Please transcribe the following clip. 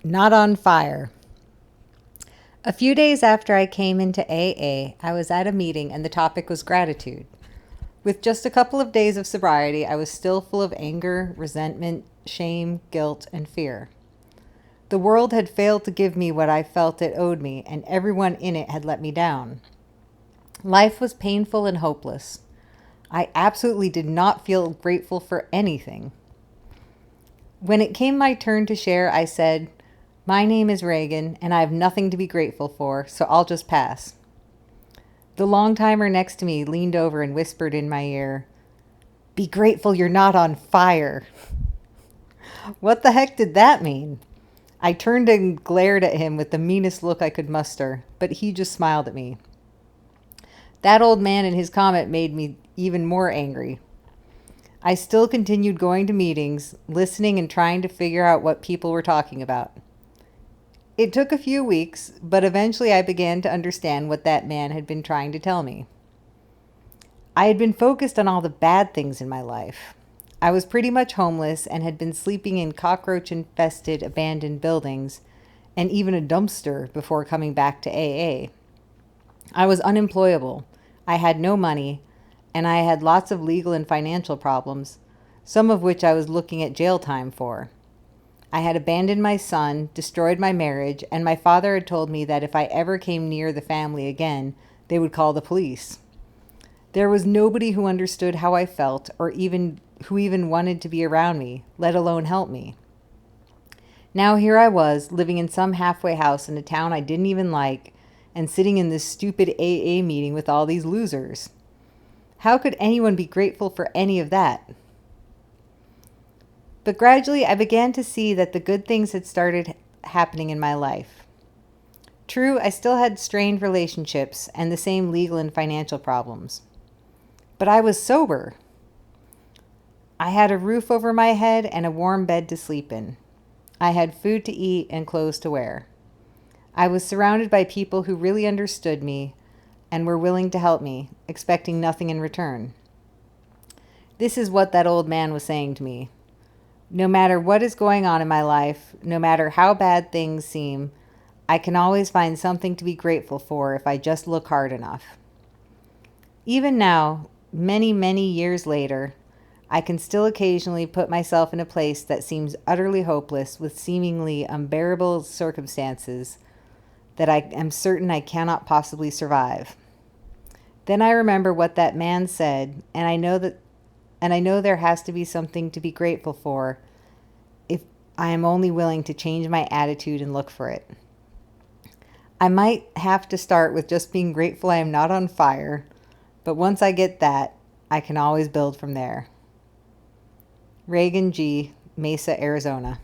Not on fire. A few days after I came into AA, I was at a meeting and the topic was gratitude. With just a couple of days of sobriety, I was still full of anger, resentment, shame, guilt, and fear. The world had failed to give me what I felt it owed me, and everyone in it had let me down. Life was painful and hopeless. I absolutely did not feel grateful for anything. When it came my turn to share, I said, "My name is Reagan, and I have nothing to be grateful for, so I'll just pass." The long timer next to me leaned over and whispered in my ear, "Be grateful you're not on fire." What the heck did that mean? I turned and glared at him with the meanest look I could muster, but he just smiled at me. That old man and his comment made me even more angry. I still continued going to meetings, listening and trying to figure out what people were talking about. It took a few weeks, but eventually I began to understand what that man had been trying to tell me. I had been focused on all the bad things in my life. I was pretty much homeless and had been sleeping in cockroach-infested abandoned buildings and even a dumpster before coming back to AA. I was unemployable. I had no money, and I had lots of legal and financial problems, some of which I was looking at jail time for. I had abandoned my son, destroyed my marriage, and my father had told me that if I ever came near the family again, they would call the police. There was nobody who understood how I felt or who even wanted to be around me, let alone help me. Now here I was, living in some halfway house in a town I didn't even like, and sitting in this stupid AA meeting with all these losers. How could anyone be grateful for any of that? But gradually I began to see that the good things had started happening in my life. True, I still had strained relationships and the same legal and financial problems. But I was sober. I had a roof over my head and a warm bed to sleep in. I had food to eat and clothes to wear. I was surrounded by people who really understood me and were willing to help me, expecting nothing in return. This is what that old man was saying to me. No matter what is going on in my life, no matter how bad things seem, I can always find something to be grateful for if I just look hard enough. Even now, many, many years later, I can still occasionally put myself in a place that seems utterly hopeless with seemingly unbearable circumstances that I am certain I cannot possibly survive. Then I remember what that man said, and I know there has to be something to be grateful for if I am only willing to change my attitude and look for it. I might have to start with just being grateful I am not on fire, but once I get that, I can always build from there. Reagan G., Mesa, Arizona.